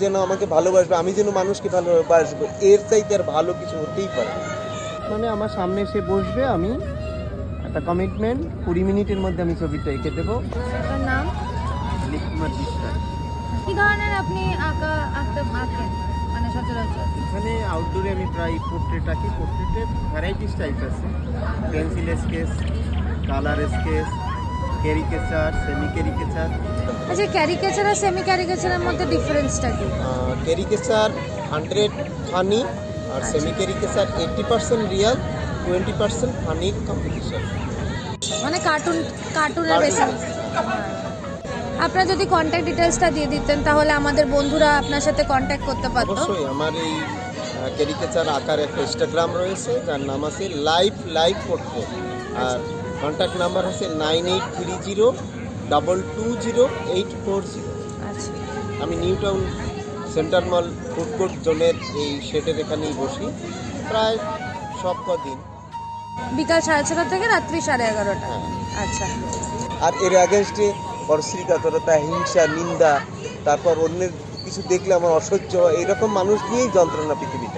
যেন আমাকে ভালোবাসবে, আমি যেন মানুষকে ভালোবাসবো, এর চাইতে আর ভালো কিছু হতেই পারে না। মানে আমার সামনে এসে বসবে, আমি একটা কমিটমেন্ট 20 মিনিটের মধ্যে আমি ছবিটা এঁকে দেবো। আপনার নাম? দিলীপ কুমার বিশ্বাস। কি ধরনের আপনি আঁকেন মানে সচরাচর? এখানে আউটডোরে আমি প্রায় পোর্ট্রেট আঁকি। পোর্ট্রেটে ভ্যারাইটিস টাইপ আছে, pencil sketch, colour sketch, caricature, semi caricature. আচ্ছা, ক্যারিকেচার আর সেমি ক্যারিকেচারের মধ্যে ডিফারেন্সটা কি? ক্যারিকেচার 100 ফানি আর সেমি ক্যারিকেচার 80% রিয়াল, 20% ফানির কম্পিটিশন। মানে কার্টুনের বেশি। আপনার যদি কন্ট্যাক্ট ডিটেলসটা দিয়ে দিতেন তাহলে আমাদের বন্ধুরা আপনার সাথে কন্ট্যাক্ট করতে পারতো। অবশ্যই আমার এই ক্যারিকেচার আঁকার একটা ইনস্টাগ্রাম রয়েছে, যার নাম আছে লাইভ পোর্ট্রেট, আর কন্ট্যাক্ট নাম্বার হচ্ছে 9830220840। আচ্ছা, আমি নিউ টাউন সেন্টার মল ফুড কোর্ট জোনের এই শেডের এখানেই বসি প্রায় সব কদিন। বিকাল 6:30 থেকে রাত্রি 11:30। হ্যাঁ, আচ্ছা, আর এর অ্যাগেনস্টে পরশ্রীকাতরতা, হিংসা, নিন্দা, তারপর অন্যের কিছু দেখলে আমার অসহ্য হয়, এরকম মানুষ নিয়েই যন্ত্রণা পৃথিবীতে।